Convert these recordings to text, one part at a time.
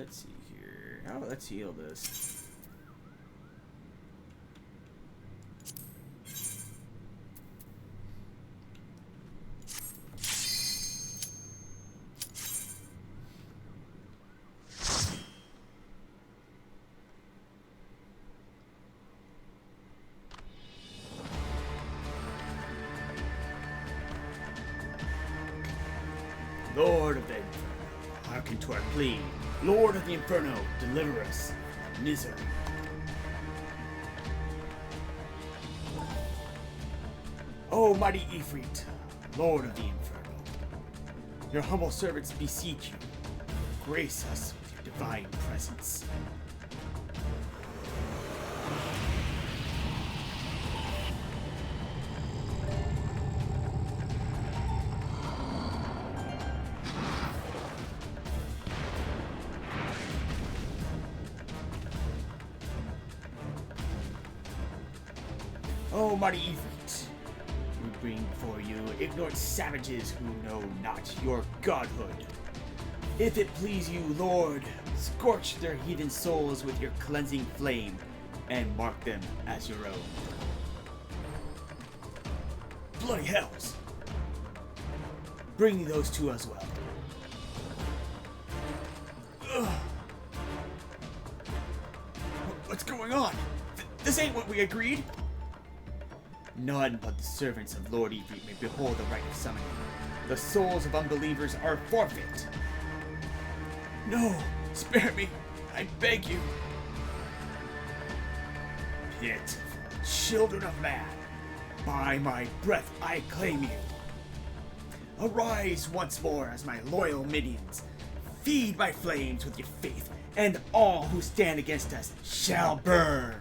let's see here. Oh, let's heal this. Lord of the Inferno, hearken to our plea. Lord of the Inferno, deliver us from misery. O mighty Ifrit, Lord of the Inferno, your humble servants beseech you, grace us with your divine presence. O mighty Ifrit, we bring before you ignorant savages who know not your godhood. If it please you, Lord, scorch their heathen souls with your cleansing flame and mark them as your own. Bloody hells! Bring those two as well. Ugh. What's going on? This ain't what we agreed. None but the servants of Lord Ifrit may behold the rite of summoning. The souls of unbelievers are forfeit. No, spare me, I beg you. Pitiful children of man, by my breath I claim you. Arise once more as my loyal minions. Feed my flames with your faith, and all who stand against us shall burn.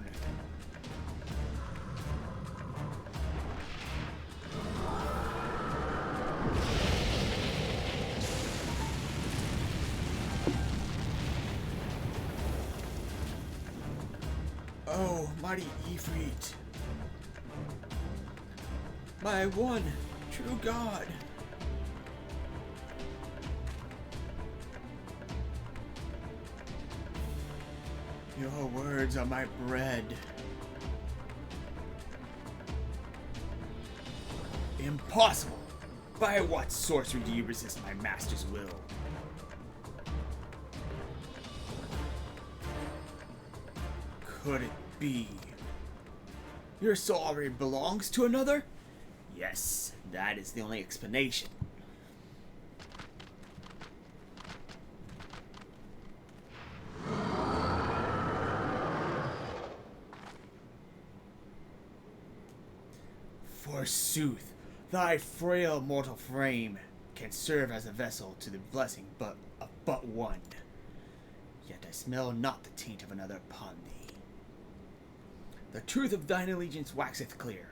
Oh, mighty Ifrit, my one true God. Your words are my bread. Impossible! By what sorcery do you resist my master's will? Could it be your soul already belongs to another? Yes, that is the only explanation. Forsooth, thy frail mortal frame can serve as a vessel to the blessing of but one. Yet I smell not the taint of another upon thee. The truth of thine allegiance waxeth clear.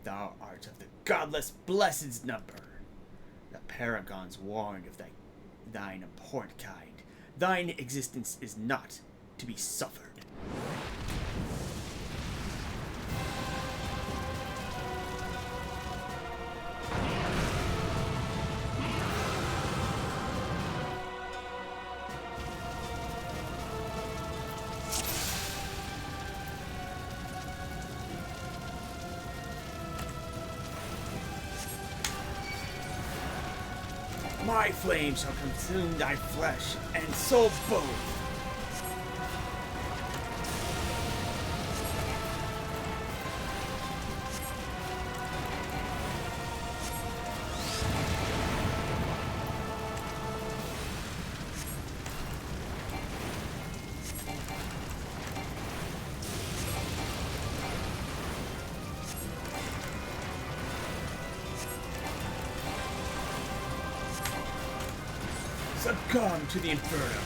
Thou art of the godless blessed's number. The paragons warned of thine abhorrent kind. Thine existence is not to be suffered. My flame shall consume thy flesh and soul both. Succumb to the Inferno.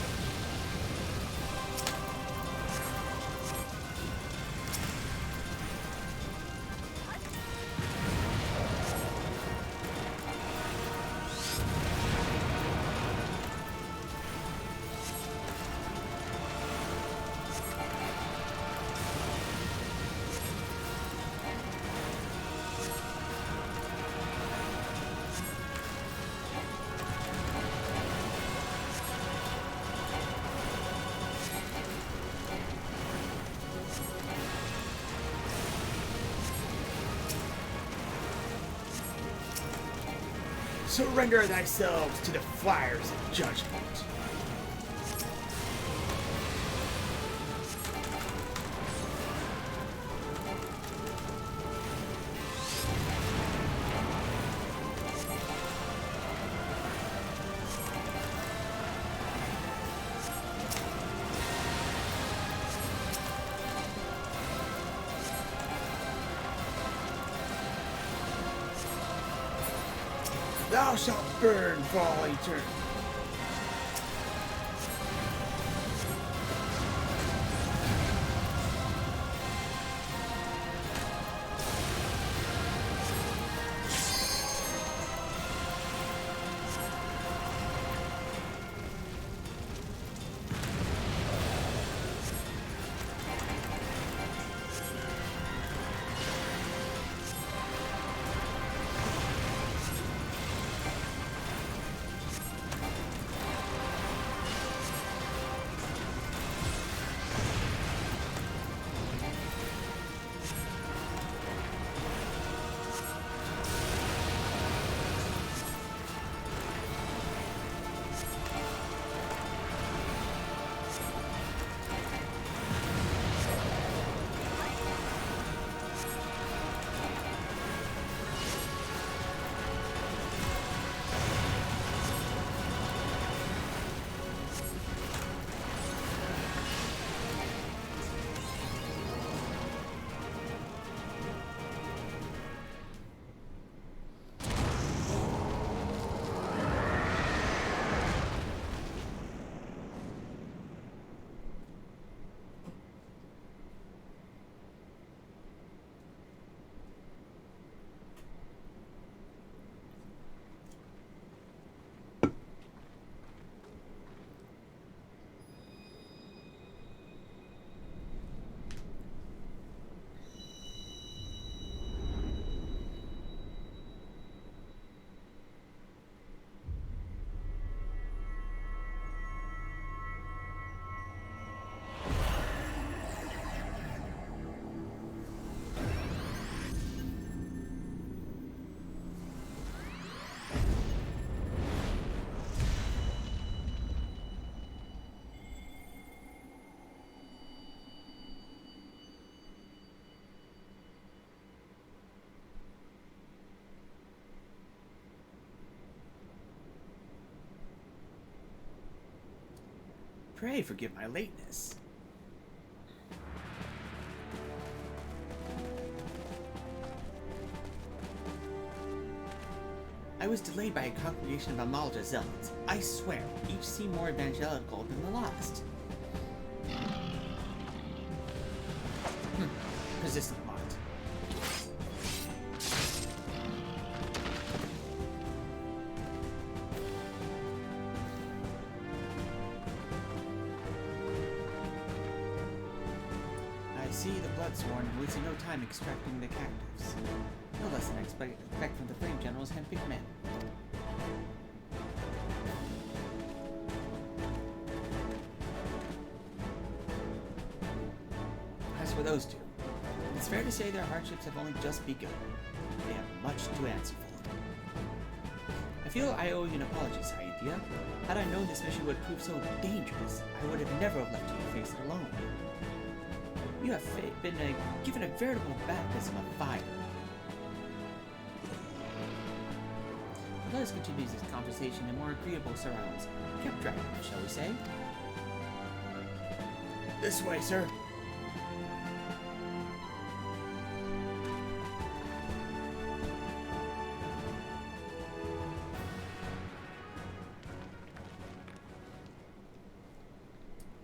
Surrender thyself to the fires of judgment. Thou shalt burn for all eternity. Pray forgive my lateness. I was delayed by a congregation of Amalja zealots. I swear, each seemed more evangelical than the last. Persistent lot. I see the Bloodsworn and wasting no time extracting the captives. No less than I expect from the Flame General's handpicked men. As for those two, it's fair to say their hardships have only just begun. They have much to answer for. I feel I owe you an apology, Sainthia. Had I known this mission would prove so dangerous, I would have never left you to face it alone. You have been given a veritable baptism of fire. But let us continue this conversation in more agreeable surrounds. Kept dragging, shall we say? This way, sir.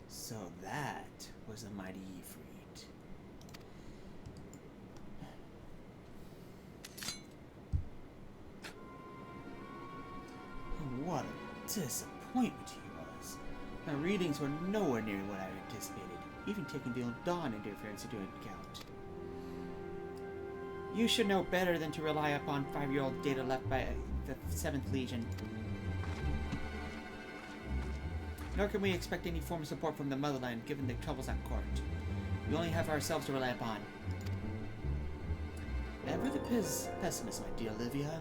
So that was the mighty Ifrit. What a disappointment he was. My readings were nowhere near what I anticipated, even taking the Dawn interference into account. You should know better than to rely upon 5-year-old data left by the 7th Legion. Nor can we expect any form of support from the motherland, given the troubles at court. We only have ourselves to rely upon. Never the pessimist, my dear Olivia.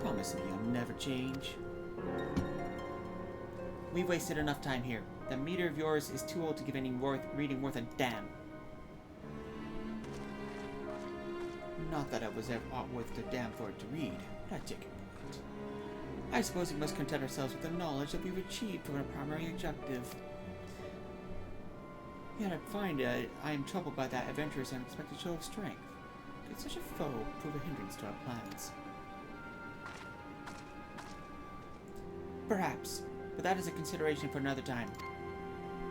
Promise me you'll never change. We've wasted enough time here. That meter of yours is too old to give any reading worth a damn. Not that it was ever worth a damn for it to read, but I take your point. I suppose we must content ourselves with the knowledge that we've achieved from our primary objective. Yet I find I am troubled by that adventurer's unexpected show of strength. Could such a foe prove a hindrance to our plans? Perhaps, but that is a consideration for another time.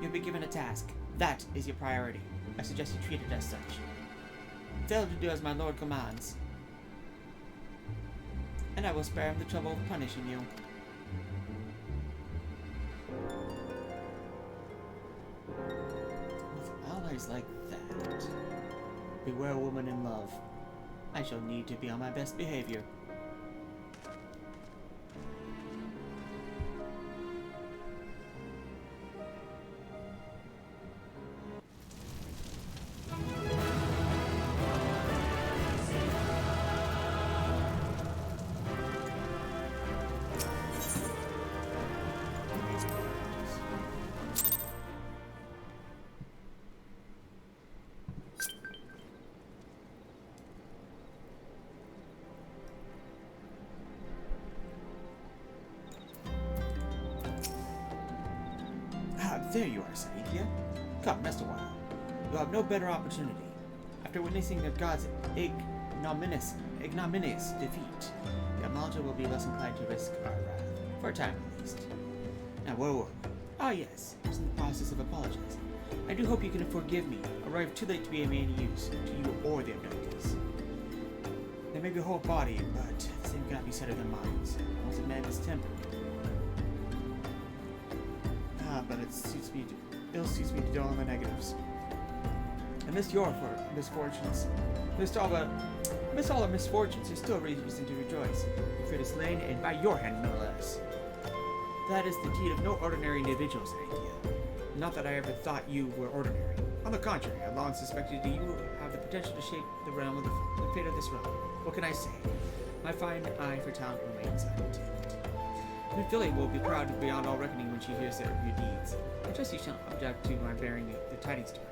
You'll be given a task. That is your priority. I suggest you treat it as such. Fail to do as my lord commands, and I will spare him the trouble of punishing you. With allies like that, beware a woman in love. I shall need to be on my best behavior. There you are, Sainthia. Come, rest a while. You'll have no better opportunity. After witnessing the gods' ignominious defeat, the Amalja will be less inclined to risk our wrath. For a time, at least. Now, where were we? Ah, yes. I was in the process of apologizing. I do hope you can forgive me. Arrived too late to be of any use, to you or the abductees. They may be whole body, but the same cannot be said of their minds. Once a man is tempered. But it suits me to dwell on the negatives. I missed your misfortunes. Missed all our misfortunes. There's still reason to rejoice. Ifrit is slain, and by your hand, no less. That is the deed of no ordinary individual, Sainthia. Not that I ever thought you were ordinary. On the contrary, I long suspected that you have the potential to shape the realm of the fate of this realm. What can I say? My fine eye for talent remains untamed. Philly will be proud beyond all reckoning when she hears your deeds. I trust you shall object to my bearing the tidings to her.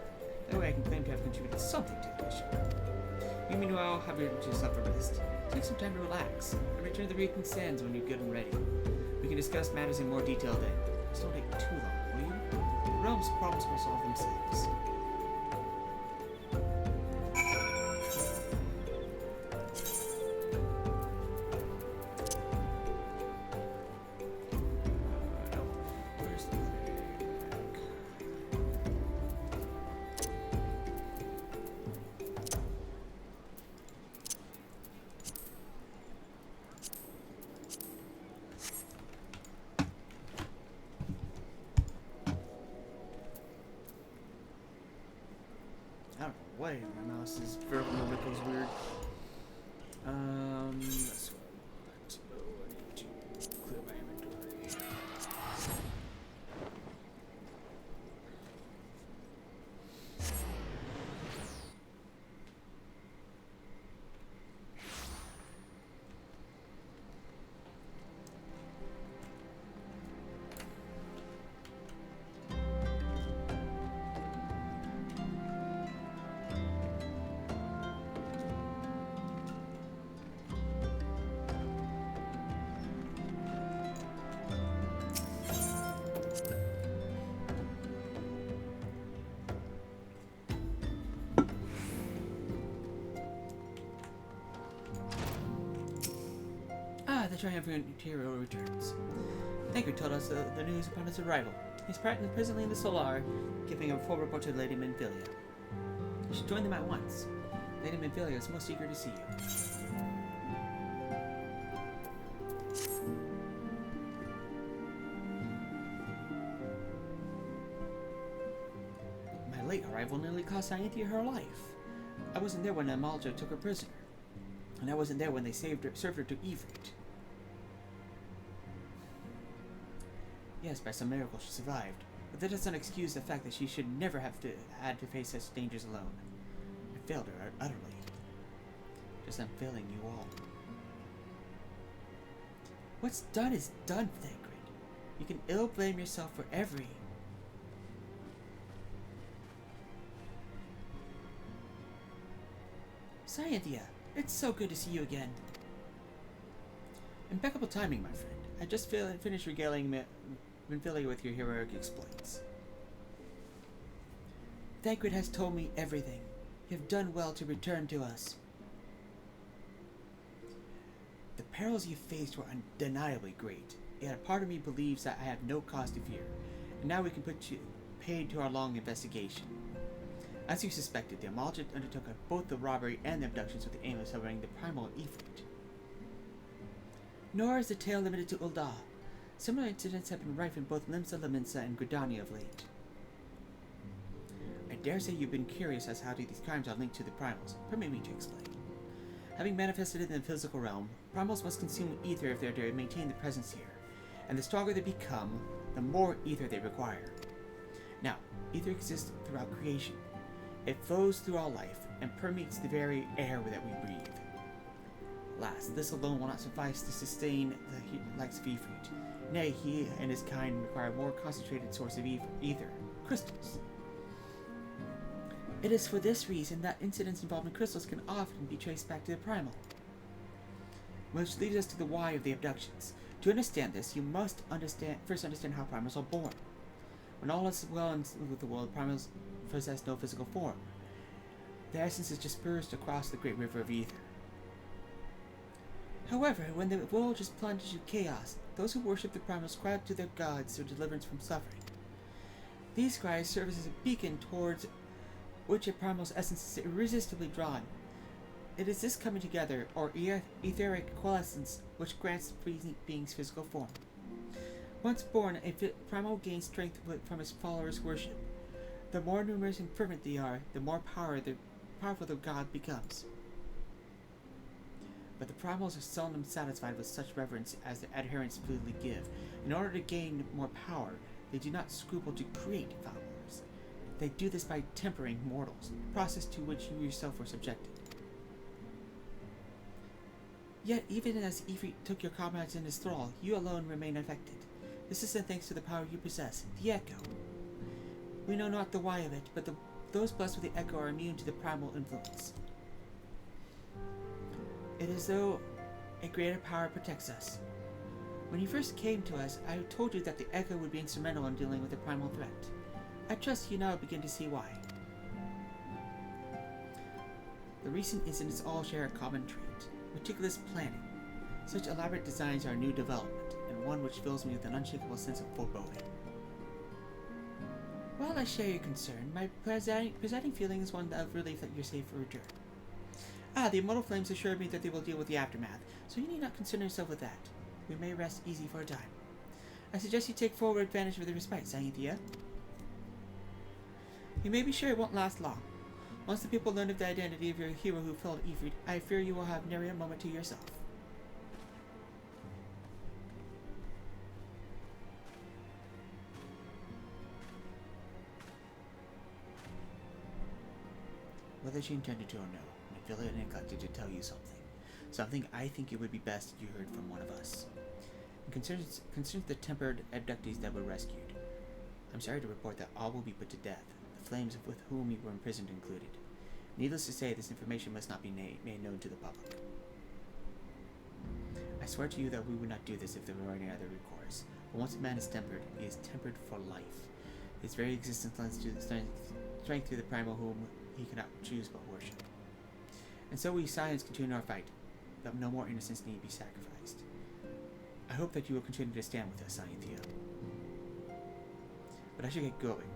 That way I can claim to have contributed something to the mission. You meanwhile have yourself a rest. Take some time to relax, and return to the Reeking Sands when you're good and ready. We can discuss matters in more detail then. Just don't take too long, will you? The realm's problems will solve themselves. Wait, my mouse is vertical goes weird. That's what I want. I need to clear my inventory. The triumphant hero returns. Thank you told us the news upon his arrival. He's presently in the Solar, giving a full report to Lady Minfilia. You should join them at once. Lady Minfilia is most eager to see you. My late arrival nearly cost Sainthia her life. I wasn't there when Amalja took her prisoner, and I wasn't there when they served her to Ifrit. Yes, by some miracle she survived, but that doesn't excuse the fact that she should never have had to face such dangers alone. I failed her utterly. Just I'm failing you all. What's done is done, Thancred. You can ill blame yourself for every... Sainthia, it's so good to see you again. Impeccable timing, my friend. I just finished regaling Minfilia with your heroic exploits. Thancred has told me everything. You have done well to return to us. The perils you faced were undeniably great, yet a part of me believes that I have no cause to fear, and now we can put you paid to our long investigation. As you suspected, the Amalgid undertook both the robbery and the abductions with the aim of severing the primal Ifrit. Nor is the tale limited to Ul'dah. Similar incidents have been rife in both Limsa Lominsa and Gridania of late. I dare say you've been curious as how these crimes are linked to the primals. Permit me to explain. Having manifested in the physical realm, primals must consume ether if they are to maintain their presence here, and the stronger they become, the more ether they require. Now, ether exists throughout creation. It flows through all life, and permeates the very air that we breathe. Alas, this alone will not suffice to sustain the likes of Ifrit. Nay, he and his kind require a more concentrated source of ether, crystals. It is for this reason that incidents involving crystals can often be traced back to the primal. Which leads us to the why of the abductions. To understand this, you must first understand how primals are born. When all is well with the world, primals possess no physical form. Their essence is dispersed across the great river of ether. However, when the world is plunged into chaos, those who worship the primals cry out to their gods for deliverance from suffering. These cries serve as a beacon towards which a primal's essence is irresistibly drawn. It is this coming together, or etheric coalescence, which grants beings physical form. Once born, a primal gains strength from his followers' worship. The more numerous and fervent they are, the more powerful the god becomes. But the primals are seldom satisfied with such reverence as their adherents freely give. In order to gain more power, they do not scruple to create followers. They do this by tempering mortals, a process to which you yourself were subjected. Yet, even as Ifrit took your comrades in his thrall, you alone remain unaffected. This is thanks to the power you possess, the Echo. We know not the why of it, but those blessed with the Echo are immune to the primal influence. It is as though a greater power protects us. When you first came to us, I told you that the Echo would be instrumental in dealing with the primal threat. I trust you now begin to see why. The recent incidents all share a common trait: meticulous planning. Such elaborate designs are a new development, and one which fills me with an unshakable sense of foreboding. While I share your concern, my presiding feeling is one of relief that you're safe for return. The immortal flames assured me that they will deal with the aftermath, so you need not concern yourself with that. We may rest easy for a time. I suggest you take full advantage of the respite, Sainthia. You may be sure it won't last long. Once the people learn of the identity of your hero who felled Ifrit, I fear you will have nary a moment to yourself. Whether she intended to or no, Minfilia neglected to tell you something. Something I think it would be best if you heard from one of us. It concerns the tempered abductees that were rescued. I'm sorry to report that all will be put to death, the flames with whom you were imprisoned included. Needless to say, this information must not be made known to the public. I swear to you that we would not do this if there were any other recourse. But once a man is tempered, he is tempered for life. His very existence lends to the strength to the primal whom he cannot choose but worship. And so we Scions continue our fight, that no more innocents need be sacrificed. I hope that you will continue to stand with us, Sainthia. But I should get going.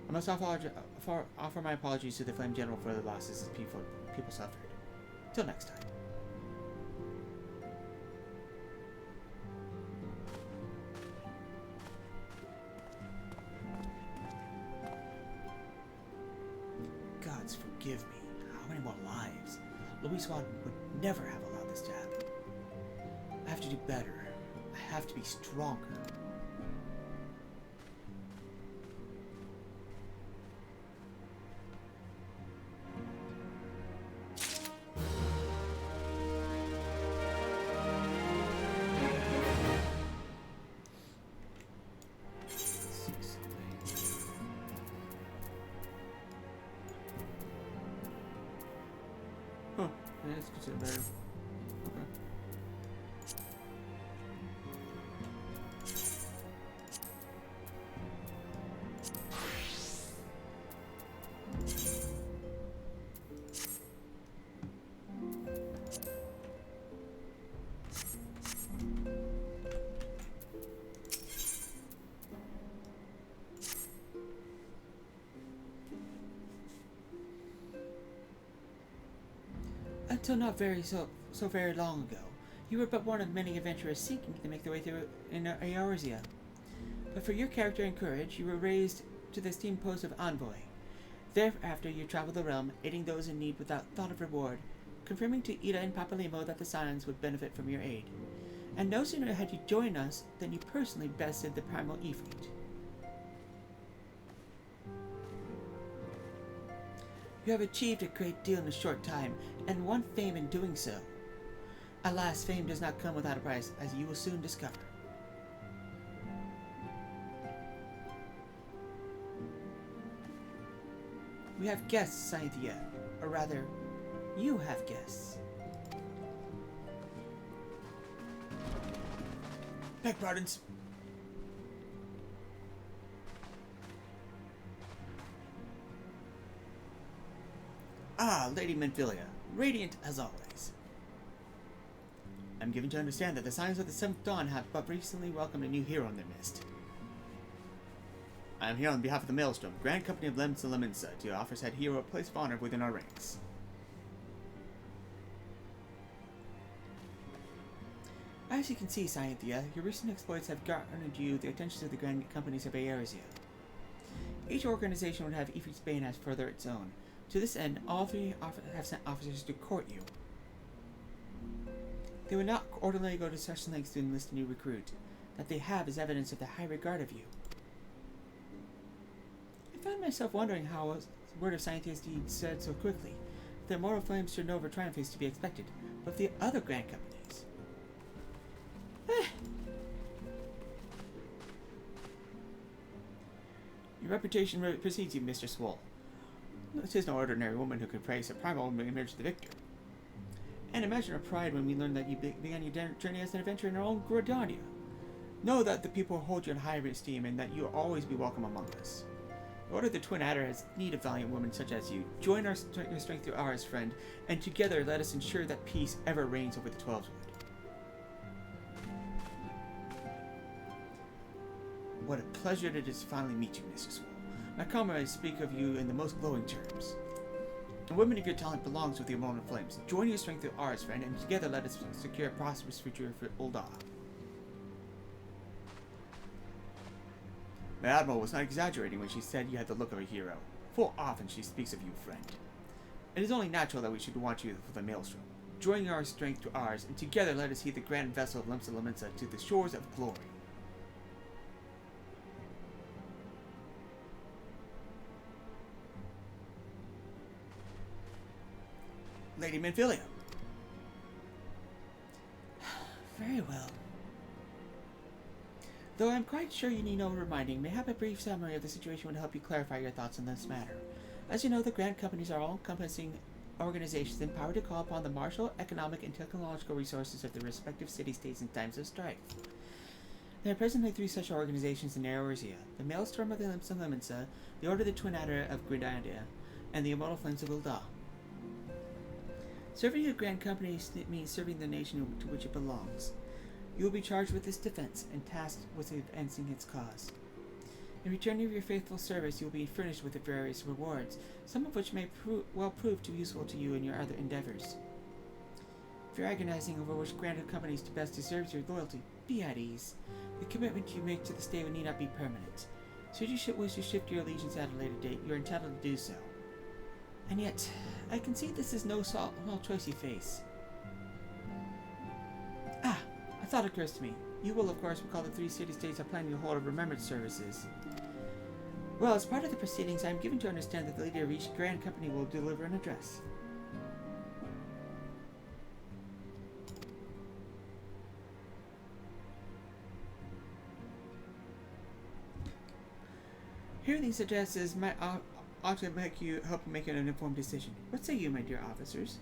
I must offer my apologies to the Flame General for the losses his people suffered. Till next time. Gods forgive me. How many more lives? Louis Swan would never have allowed this to happen. I have to do better. I have to be stronger. makes it better. Okay. Until not so very long ago, you were but one of many adventurers seeking to make their way through in Eorzea. But for your character and courage, you were raised to the esteemed post of envoy. Thereafter, you traveled the realm, aiding those in need without thought of reward, confirming to Ida and Papalimo that the Scions would benefit from your aid. And no sooner had you joined us than you personally bested the primal Ifrit. You have achieved a great deal in a short time, and won fame in doing so. Alas, fame does not come without a price, as you will soon discover. We have guests, Sainthia. Or rather, you have guests. Beg pardons. Ah, Lady Menphilia, radiant as always. I'm given to understand that the Scions of the Seventh Dawn have but recently welcomed a new hero in their midst. I am here on behalf of the Maelstrom, Grand Company of Lemsa Leminsa, to offer said hero a place of honor within our ranks. As you can see, Sainthia, your recent exploits have garnered you the attention of the Grand Companies of Eorzea. Each organization would have Ifrit's bane as further its own. To this end, all three have sent officers to court you. They would not ordinarily go to such lengths to enlist a new recruit. That they have is evidence of the high regard of you. I found myself wondering how word of Sainthia's deed spread so quickly. Their mortal flames turned over triumph is to be expected, but the other grand companies... Your reputation precedes you, Mistress Wol. It is no ordinary woman who could praise a primal and emerge the victor. And imagine our pride when we learned that you began your journey as an adventurer in our own Gridania. Know that the people hold you in high esteem and that you will always be welcome among us. The Order of the Twin Adder has need of valiant women such as you. Join your strength through ours, friend, and together let us ensure that peace ever reigns over the Twelvewood. What a pleasure it is to finally meet you, Mrs. Wol. My comrades speak of you in the most glowing terms. A woman of your talent belongs with the immortal flames. Join your strength through ours, friend, and together let us secure a prosperous future for Ul'dah. My admiral was not exaggerating when she said you had the look of a hero. Full often she speaks of you, friend. It is only natural that we should want you for the Maelstrom. Join our strength to ours, and together let us heed the grand vessel of Lemsa Leminsa to the shores of glory. Lady Menphilia. Very well. Though I'm quite sure you need no reminding, mayhap a brief summary of the situation would help you clarify your thoughts on this matter. As you know, the Grand Companies are all-encompassing organizations empowered to call upon the martial, economic, and technological resources of their respective city-states in times of strife. There are presently 3 such organizations in Eorzea: the Maelstrom of the Lemsa Leminsa, the Order of the Twin Adder of Gridania, and the Immortal Flames of Ul'dah. Serving a grand company means serving the nation to which it belongs. You will be charged with its defense and tasked with advancing its cause. In return for your faithful service, you will be furnished with various rewards, some of which may well prove too useful to you in your other endeavors. If you're agonizing over which grand companies to best deserves your loyalty, be at ease. The commitment you make to the state need not be permanent. Should you wish to shift your allegiance at a later date, you are entitled to do so. And yet, I can see this is no small choice you face. Ah, a thought occurs to me. You will, of course, recall the 3 city-states are planning to hold a remembrance services. Well, as part of the proceedings, I am given to understand that the leader of each grand company will deliver an address. Hearing these addresses might ought to help you make an informed decision. What say you, my dear officers?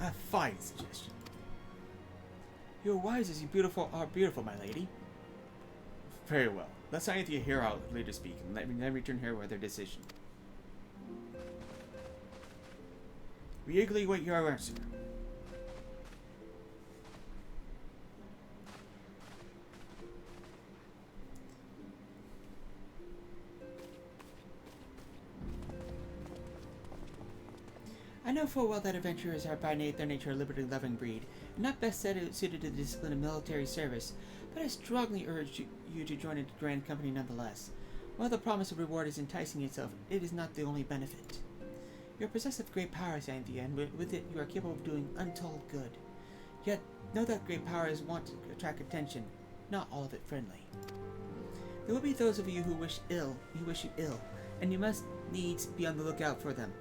A fine suggestion. You are wise as you are beautiful, my lady. Very well. Let Sainthia hear our leader speak, and let me return here with their decision. We eagerly wait your answer. I know full well that adventurers are by their nature a liberty-loving breed, and not best suited to the discipline of military service, but I strongly urge you to join a grand company nonetheless. While the promise of reward is enticing itself, it is not the only benefit. You are possessed of great power, Sainthia, and with it you are capable of doing untold good. Yet, know that great power is wont to attract attention, not all of it friendly. There will be those of you who wish you ill, and you must needs be on the lookout for them.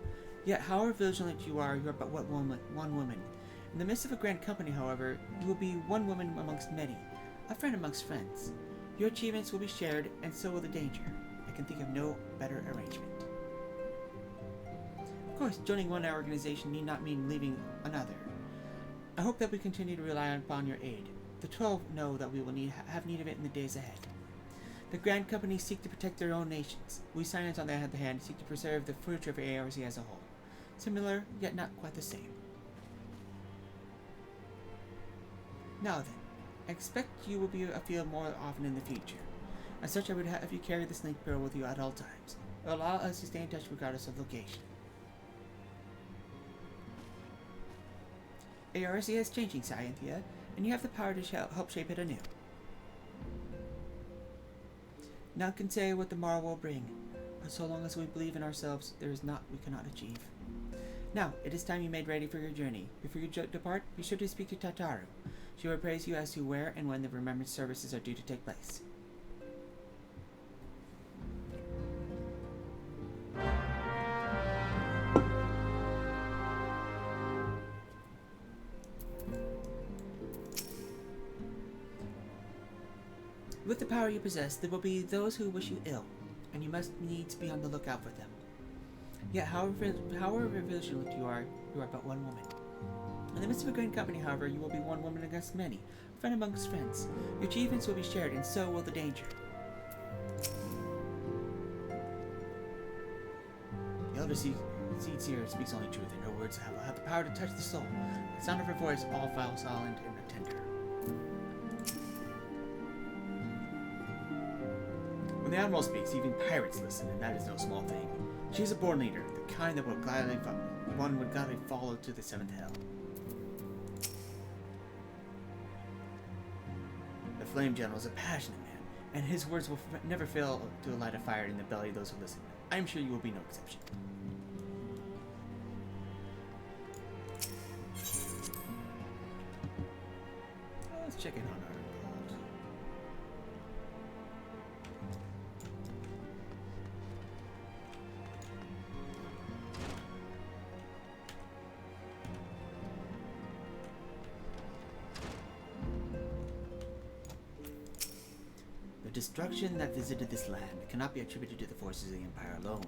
Yet, however vigilant you are but one woman. In the midst of a grand company, however, you will be one woman amongst many, a friend amongst friends. Your achievements will be shared, and so will the danger. I can think of no better arrangement. Of course, joining one organization need not mean leaving another. I hope that we continue to rely upon your aid. The 12 know that we will have need of it in the days ahead. The grand companies seek to protect their own nations. We Scions, on the other hand, seek to preserve the future of ARC as a whole. Similar, yet not quite the same. Now then, I expect you will be afield more often in the future. As such, I would have you carry this link pearl with you at all times. It will allow us to stay in touch regardless of location. ARC is changing, Sainthia, and you have the power to help shape it anew. None can say what the morrow will bring, but so long as we believe in ourselves, there is naught we cannot achieve. Now, it is time you made ready for your journey. Before you depart, be sure to speak to Tataru. She will appraise you as to where and when the remembrance services are due to take place. With the power you possess, there will be those who wish you ill, and you must needs be on the lookout for them. Yet, however vigilant you are but one woman. In the midst of a grand company, however, you will be one woman against many, a friend amongst friends. Your achievements will be shared, and so will the danger. The elder seed seer speaks only truth, and her words have the power to touch the soul. The sound of her voice, all foul, silent, and tender. When the Admiral speaks, even pirates listen, and that is no small thing. She is a born leader, the kind that would gladly follow to the seventh hell. The Flame General is a passionate man, and his words will never fail to light a fire in the belly of those who listen. I am sure you will be no exception. Let's check in on our gold. The destruction that visited this land cannot be attributed to the forces of the Empire alone.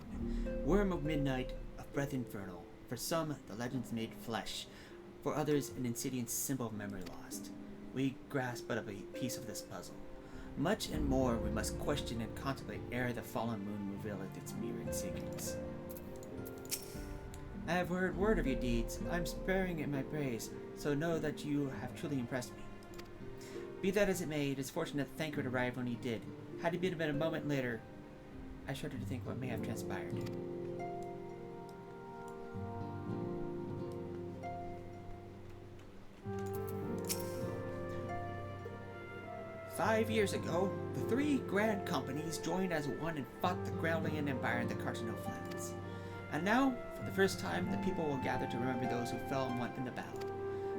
Worm of midnight, of breath infernal. For some, the legends made flesh. For others, an insidious symbol of memory lost. We grasp but a piece of this puzzle. Much and more we must question and contemplate ere the fallen moon revealeth its myriad secrets. I have heard word of your deeds. I am sparing in my praise, so know that you have truly impressed me. Be that as it may, it is fortunate that Thancred arrived when he did. Had he been a moment later, I shudder to think what may have transpired. "5 years ago, the 3 grand companies joined as one and fought the Growlian Empire in the Cartano Flats. And now, for the first time, the people will gather to remember those who fell in the battle.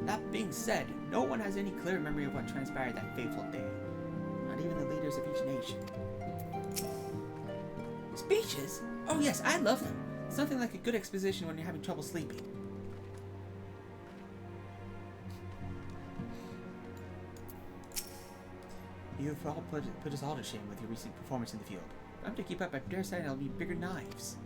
That being said, no one has any clear memory of what transpired that fateful day. Not even the leaders of each nation." Speeches? Oh yes, I love them. It's nothing like a good exposition when you're having trouble sleeping. You've all put us all to shame with your recent performance in the field. If I'm to keep up, I dare say I'll need bigger knives.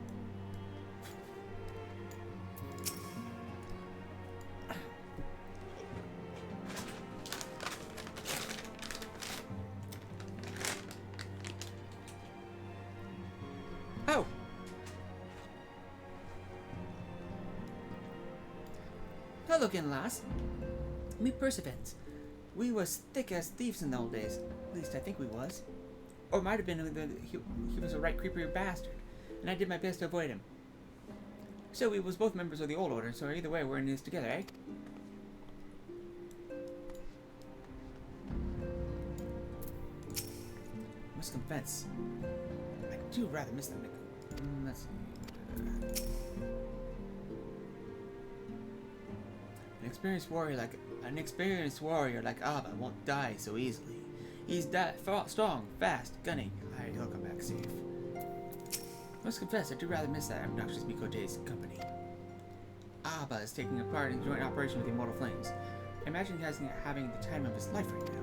Oh! Hello again, lass. Me Perseverance. We was thick as thieves in the old days. At least I think we was. Or might have been he was a right creepy bastard, and I did my best to avoid him. So we was both members of the old order, so either way we're in this together, eh? Must confess, I do rather miss them. Let's see. An experienced warrior like Abba won't die so easily. He's strong, fast, gunning. He'll come back safe. Must confess, I do rather miss that obnoxious Mikote's company. Abba is taking a part in joint operation with the Immortal Flames. I imagine he's having the time of his life right now.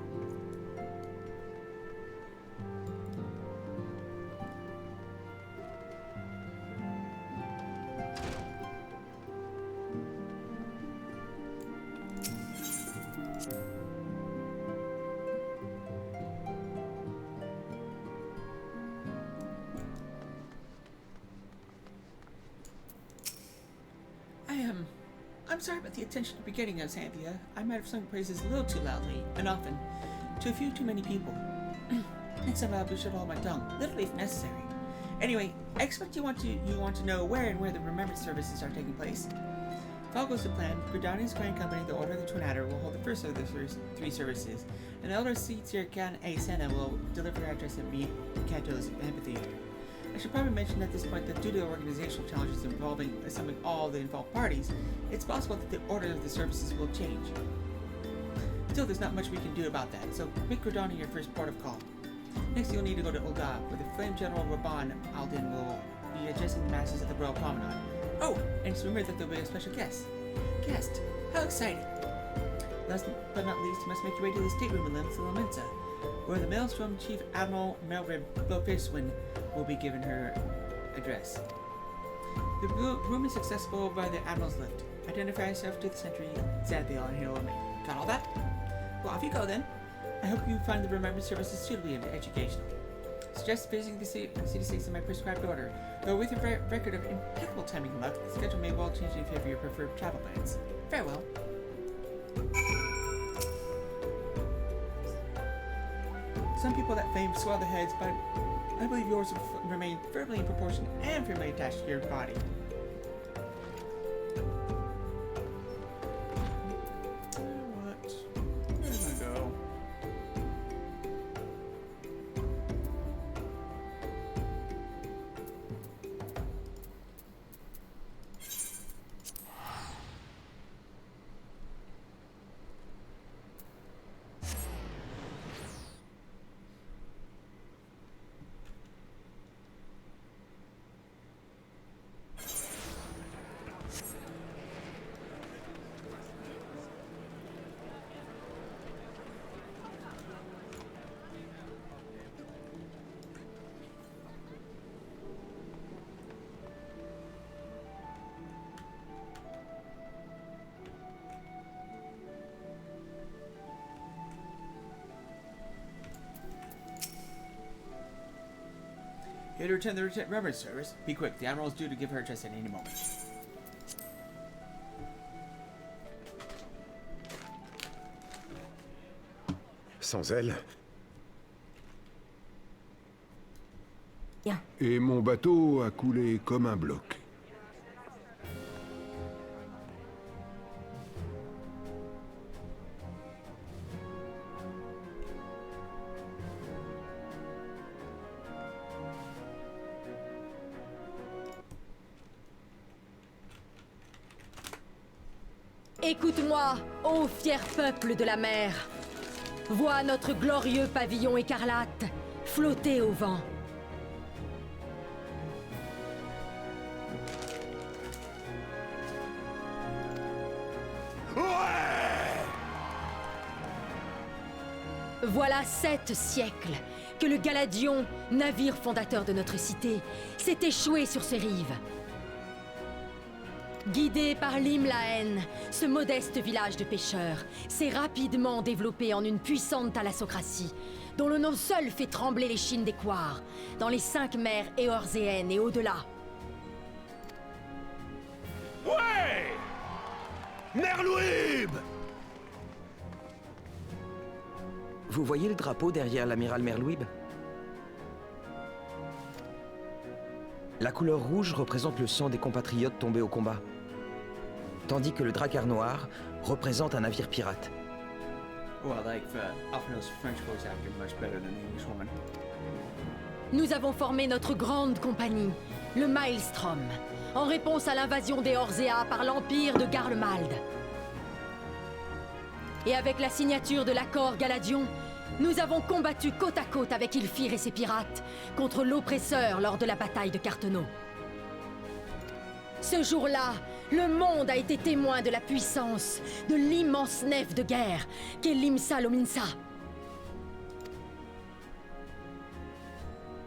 I'm sorry about the attention you're getting of Sainthia. I might have sung praises a little too loudly, and often, to a few too many people. Next time I'll be shut hold my tongue, literally if necessary. Anyway, I expect you want to know where the Remembrance services are taking place. If all goes to plan, Gridani's Grand Company, the Order of the Twin Adder, will hold the first of the three services, and Elder Sainthia Can A. Senna will deliver her address at Kanto's amphitheater. I should probably mention at this point that due to organizational challenges involving assembling all the involved parties, it's possible that the order of the services will change. Still, there's not much we can do about that, so make Gridani your first port of call. Next, you'll need to go to Ulda, where the Flame General Reborn Alden will be addressing the masses at the Royal Promenade. Oh, and it's rumored that there'll be a special guest. How exciting! Last but not least, you must make your way to the stateroom in Lamensa, where the Maelstrom Chief Admiral Melrib Blowfishwind will be given her address. The room is accessible by the Admiral's lift. Identify yourself to the sentry, Xanthiel, and he'll remain. Got all that? Well, off you go then. I hope you find the Remembrance services suitably educational. Suggest visiting the city states in my prescribed order, though with a record of impeccable timing and luck, the schedule may well change in favor of your preferred travel plans. Farewell. Some people that fame swell their heads, but I believe yours will remain firmly in proportion and firmly attached to your body. What? Where's I go? Here to attend the Remembrance service. Be quick, the Admiral is due to give her address at any moment. Sans elle... Bien. Et mon bateau a coulé comme un bloc. Écoute-moi, ô fier peuple de la mer. Vois notre glorieux pavillon écarlate flotter au vent. Voilà 7 siècles que le Galadion, navire fondateur de notre cité, s'est échoué sur ses rives. Guidé par l'Imlaen, ce modeste village de pêcheurs s'est rapidement développé en une puissante thalassocratie, dont le nom seul fait trembler les chines des Quars, dans les 5 mers éorzéennes et au-delà. Ouais! Merlouib! Vous voyez le drapeau derrière l'amiral Merlouib? La couleur rouge représente le sang des compatriotes tombés au combat, tandis que le drakkar noir représente un navire pirate. Oh, I like Alphinaud's French voice actor much better than the English woman. Nous avons formé notre grande compagnie, le Maelstrom, en réponse à l'invasion des Orzea par l'Empire de Garlemald. Et avec la signature de l'accord Galadion, nous avons combattu côte à côte avec Ifrit et ses pirates contre l'oppresseur lors de la bataille de Carteneau. Ce jour-là, le monde a été témoin de la puissance de l'immense nef de guerre qu'est l'Imsa Lominsa.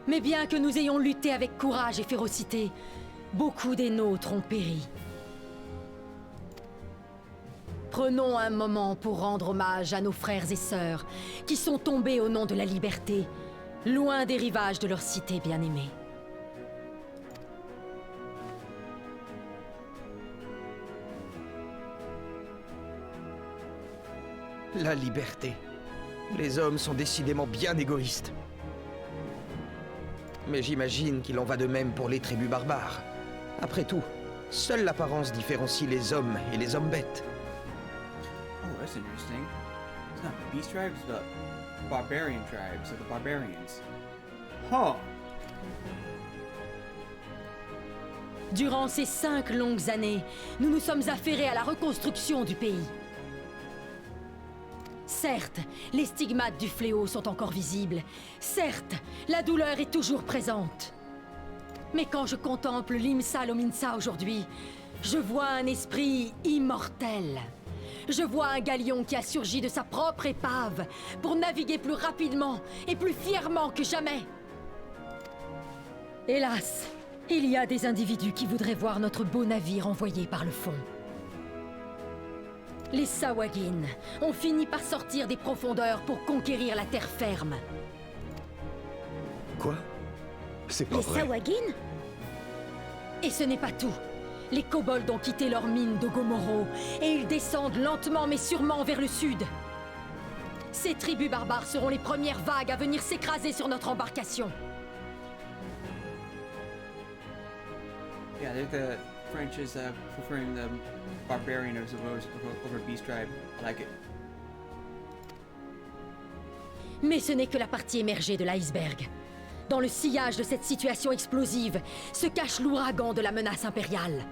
Mais bien que nous ayons lutté avec courage et férocité, beaucoup des nôtres ont péri. Prenons un moment pour rendre hommage à nos frères et sœurs qui sont tombés au nom de la liberté, loin des rivages de leur cité bien-aimée. La liberté. Les hommes sont décidément bien égoïstes. Mais j'imagine qu'il en va de même pour les tribus barbares. Après tout, seule l'apparence différencie les hommes et les hommes bêtes. Oh, that's interesting. It's not the beast tribes, but barbarian tribes of the barbarians. Huh. Durant ces 5 longues années, nous nous sommes affairés à la reconstruction du pays. Certes, les stigmates du fléau sont encore visibles. Certes, la douleur est toujours présente. Mais quand je contemple l'Imsa Lominsa aujourd'hui, je vois un esprit immortel. Je vois un galion qui a surgi de sa propre épave pour naviguer plus rapidement et plus fièrement que jamais. Hélas, il y a des individus qui voudraient voir notre beau navire envoyé par le fond. Les Sawagin ont fini par sortir des profondeurs pour conquérir la terre ferme. Quoi? C'est pas Les vrai. Sawagin? Et ce n'est pas tout. Les kobolds ont quitté leur mine de Gomorro et ils descendent lentement mais sûrement vers le sud. Ces tribus barbares seront les premières vagues à venir s'écraser sur notre embarcation. Yeah, I think the French is preferring the barbarian over beast tribe. I like it. Mais ce n'est que la partie émergée de l'iceberg. Dans le sillage de cette situation explosive se cache l'ouragan de la menace impériale.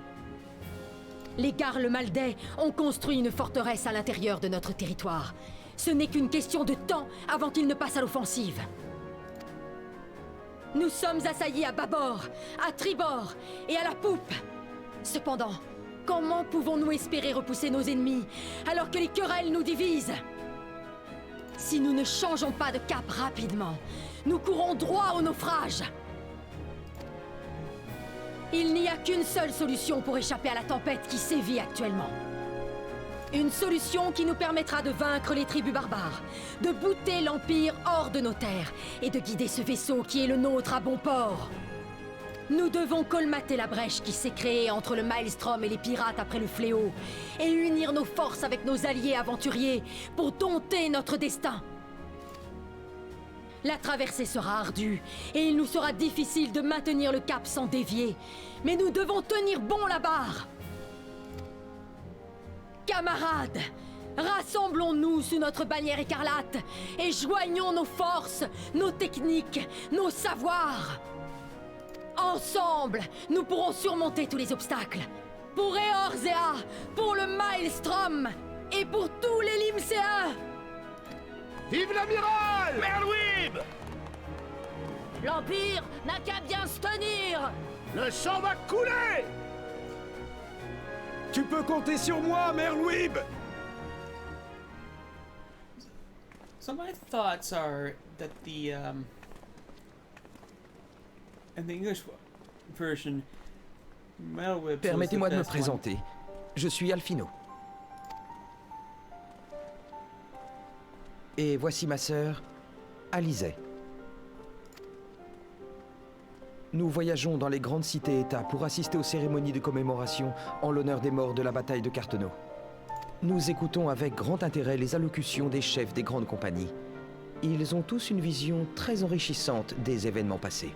Les Garlemaldais ont construit une forteresse à l'intérieur de notre territoire. Ce n'est qu'une question de temps avant qu'ils ne passent à l'offensive. Nous sommes assaillis à bâbord, à tribord et à la poupe. Cependant, comment pouvons-nous espérer repousser nos ennemis alors que les querelles nous divisent? Si nous ne changeons pas de cap rapidement, nous courons droit au naufrage. Il n'y a qu'une seule solution pour échapper à la tempête qui sévit actuellement. Une solution qui nous permettra de vaincre les tribus barbares, de bouter l'Empire hors de nos terres et de guider ce vaisseau qui est le nôtre à bon port. Nous devons colmater la brèche qui s'est créée entre le Maelstrom et les pirates après le fléau et unir nos forces avec nos alliés aventuriers pour dompter notre destin. La traversée sera ardue et il nous sera difficile de maintenir le cap sans dévier, mais nous devons tenir bon la barre. Camarades, rassemblons-nous sous notre bannière écarlate et joignons nos forces, nos techniques, nos savoirs. Ensemble, nous pourrons surmonter tous les obstacles. Pour Eorzea, pour le Maelstrom et pour tous les Limséens. Vive l'amiral! Merlouib! L'Empire n'a qu'à bien se tenir. Le sang va couler! Tu peux compter sur moi, Merlouib! So my thoughts are that the in the English version, Melwib. Permettez-moi de me présenter. Je suis Alphinaud. Et voici ma sœur, Alizé. Nous voyageons dans les grandes cités-États pour assister aux cérémonies de commémoration en l'honneur des morts de la bataille de Carteneau. Nous écoutons avec grand intérêt les allocutions des chefs des grandes compagnies. Ils ont tous une vision très enrichissante des événements passés.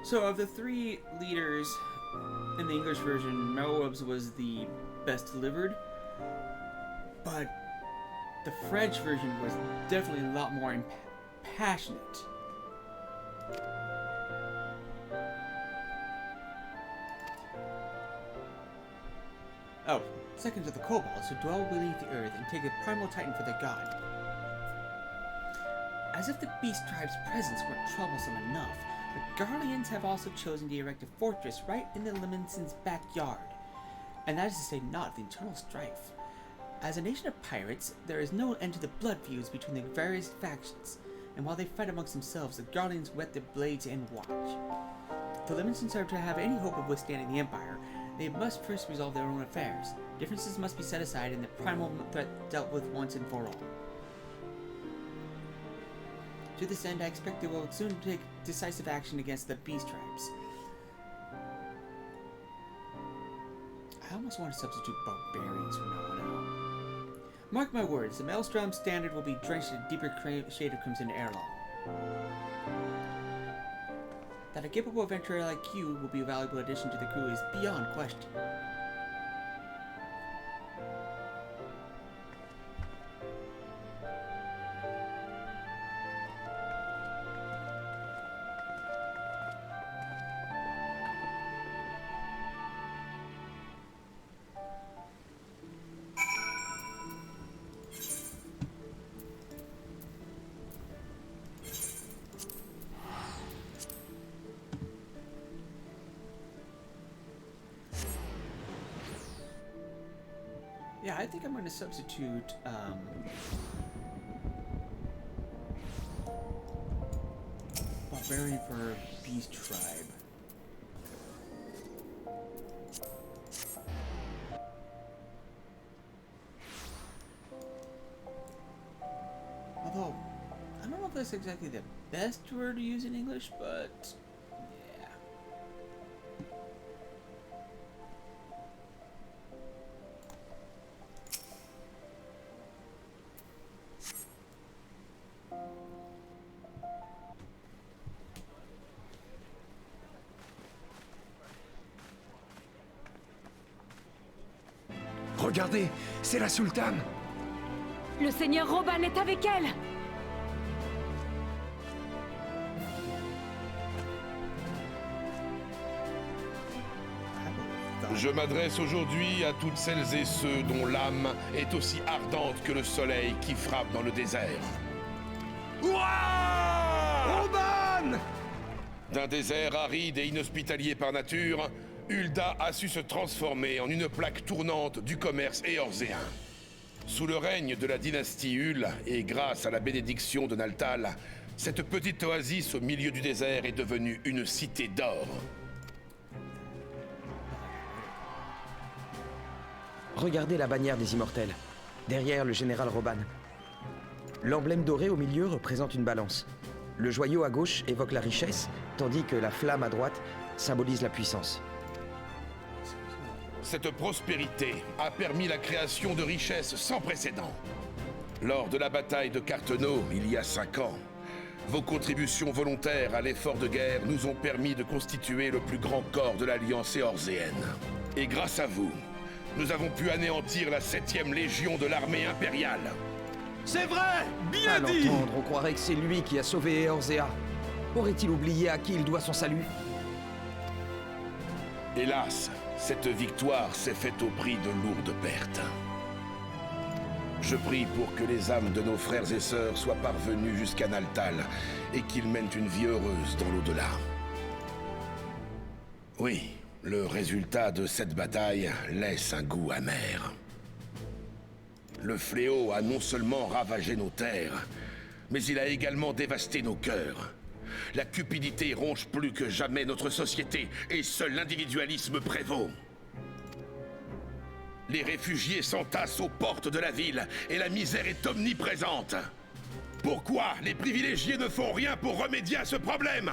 So, of the three leaders in the English version, Melrobes was the best delivered, but the French version was definitely a lot more passionate. Oh, seconds of the kobolds who dwell beneath the earth and take a primal titan for their god. As if the beast tribe's presence weren't troublesome enough, the Garleans have also chosen to erect a fortress right in the Limenson's backyard, and that is to say not of the internal strife. As a nation of pirates, there is no end to the blood feuds between the various factions, and while they fight amongst themselves, the Garleans whet their blades and watch. If the Limensons are to have any hope of withstanding the Empire, they must first resolve their own affairs. Differences must be set aside and the primal threat dealt with once and for all. To this end, I expect they will soon take decisive action against the beast tribes. I almost want to substitute barbarians from now on out. Mark my words, the Maelstrom standard will be drenched in a deeper shade of crimson airlaw. That a capable adventurer like you will be a valuable addition to the crew is beyond question. Yeah, I think I'm going to substitute, Barbarian for Beast Tribe. Although, I don't know if that's exactly the best word to use in English, but yeah. Regardez, c'est la sultane. Le seigneur Robin est avec elle. Je m'adresse aujourd'hui à toutes celles et ceux dont l'âme est aussi ardente que le soleil qui frappe dans le désert. Ouah! Robin! D'un désert aride et inhospitalier par nature, Hulda a su se transformer en une plaque tournante du commerce éorzéen. Sous le règne de la dynastie Hul, et grâce à la bénédiction de Naltal, cette petite oasis au milieu du désert est devenue une cité d'or. Regardez la bannière des immortels, derrière le général Robin. L'emblème doré au milieu représente une balance. Le joyau à gauche évoque la richesse, tandis que la flamme à droite symbolise la puissance. Cette prospérité a permis la création de richesses sans précédent. Lors de la bataille de Carteneau, il y a 5 ans, vos contributions volontaires à l'effort de guerre nous ont permis de constituer le plus grand corps de l'Alliance éorzéenne. Et grâce à vous, nous avons pu anéantir la 7e légion de l'armée impériale. C'est vrai! Bien À dit! l'entendre, on croirait que c'est lui qui a sauvé Eorzea. Aurait-il oublié à qui il doit son salut? Hélas, cette victoire s'est faite au prix de lourdes pertes. Je prie pour que les âmes de nos frères et sœurs soient parvenues jusqu'à Naltal et qu'ils mènent une vie heureuse dans l'au-delà. Oui, le résultat de cette bataille laisse un goût amer. Le fléau a non seulement ravagé nos terres, mais il a également dévasté nos cœurs. La cupidité ronge plus que jamais notre société, et seul l'individualisme prévaut. Les réfugiés s'entassent aux portes de la ville et la misère est omniprésente. Pourquoi les privilégiés ne font rien pour remédier à ce problème?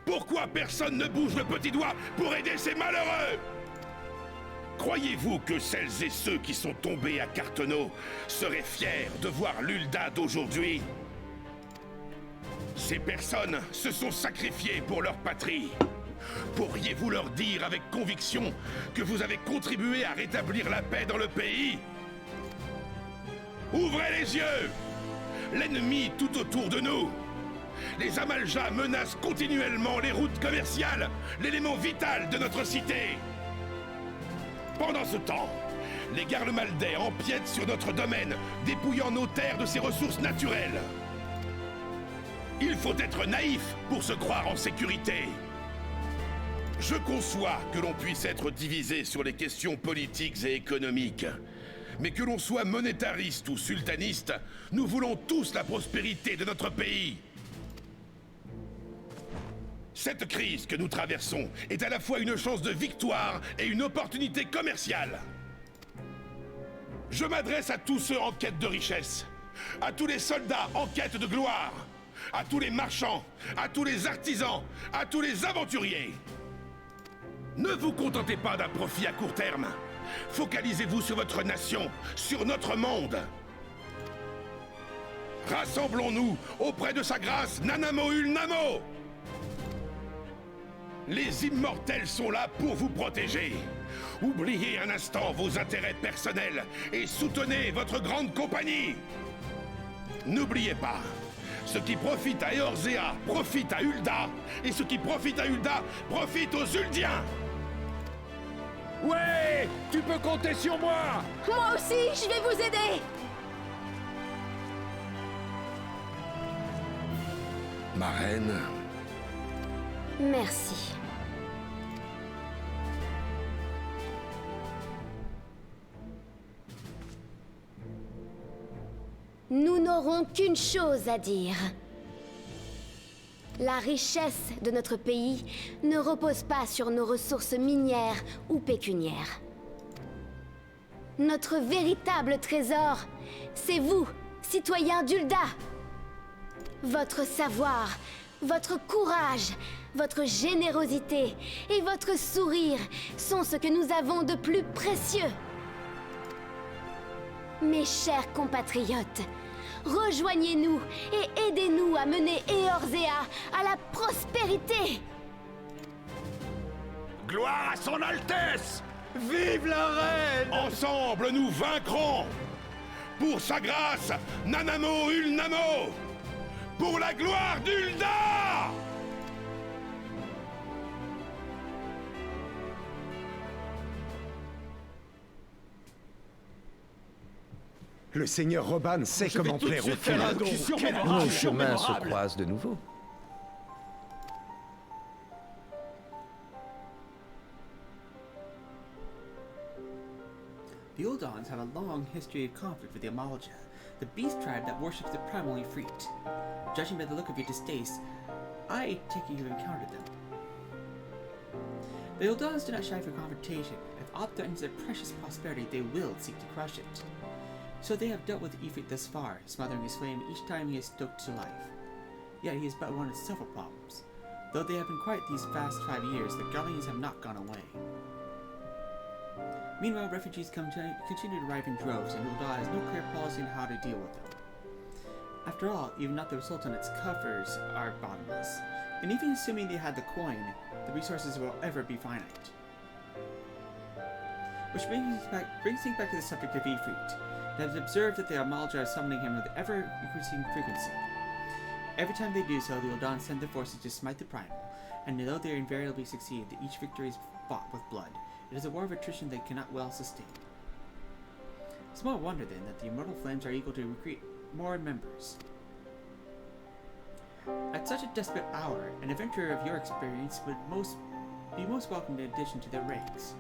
Pourquoi personne ne bouge le petit doigt pour aider ces malheureux? Croyez-vous que celles et ceux qui sont tombés à Carteneau seraient fiers de voir l'Ulda d'aujourd'hui? Ces personnes se sont sacrifiées pour leur patrie. Pourriez-vous leur dire avec conviction que vous avez contribué à rétablir la paix dans le pays? Ouvrez les yeux! L'ennemi tout autour de nous! Les Amaljas menacent continuellement les routes commerciales, l'élément vital de notre cité! Pendant ce temps, les Garlemaldais empiètent sur notre domaine, dépouillant nos terres de ses ressources naturelles. Il faut être naïf pour se croire en sécurité. Je conçois que l'on puisse être divisé sur les questions politiques et économiques. Mais que l'on soit monétariste ou sultaniste, nous voulons tous la prospérité de notre pays. Cette crise que nous traversons est à la fois une chance de victoire et une opportunité commerciale. Je m'adresse à tous ceux en quête de richesse, à tous les soldats en quête de gloire, à tous les marchands, à tous les artisans, à tous les aventuriers. Ne vous contentez pas d'un profit à court terme. Focalisez-vous sur votre nation, sur notre monde. Rassemblons-nous auprès de sa grâce Nanamo Ulnamo. Les immortels sont là pour vous protéger. Oubliez un instant vos intérêts personnels et soutenez votre grande compagnie. N'oubliez pas, ce qui profite à Eorzea profite à Ulda, et ce qui profite à Ulda profite aux Uldiens. Ouais, tu peux compter sur moi. Moi aussi, je vais vous aider! Ma reine, Merci. Nous n'aurons qu'une chose à dire. La richesse de notre pays ne repose pas sur nos ressources minières ou pécuniaires. Notre véritable trésor, c'est vous, citoyens d'Ulda. Votre savoir, votre courage, votre générosité et votre sourire sont ce que nous avons de plus précieux. Mes chers compatriotes, rejoignez-nous et aidez-nous à mener Eorzea à la prospérité. gloire à son Altesse! Vive la reine. Ensemble, nous vaincrons! Pour sa grâce, Nanamo Ulnamo! Pour la gloire d'Ulda! Le seigneur Roban sait comment plaire aux filles. Nos chemins se croisent de nouveau. The Uldans have a long history of conflict with the Amalja, the beast tribe that worships the primal Ifrit. Judging by the look of your distaste, I take it you've encountered them. The Uldans do not shy for confrontation. If aught threatens their precious prosperity, they will seek to crush it. So they have dealt with Ifrit thus far, smothering his flame each time he is stoked to life. Yet he is but one of several problems. Though they have been quiet these past 5 years, the Garleans have not gone away. Meanwhile, refugees continue to arrive in droves, and Ulda has no clear policy on how to deal with them. After all, even not the Sultanate's coffers are bottomless, and even assuming they had the coin, the resources will ever be finite. Which brings things back to the subject of Ifrit. It has observed that the Amalja are summoning him with ever-increasing frequency. Every time they do so, the Uldan send their forces to smite the primal, and though they invariably succeed, each victory is fought with blood. It is a war of attrition they cannot well sustain. Small wonder, then, that the Immortal Flames are eager to recruit more members. At such a desperate hour, an adventurer of your experience would be most welcome in addition to their ranks.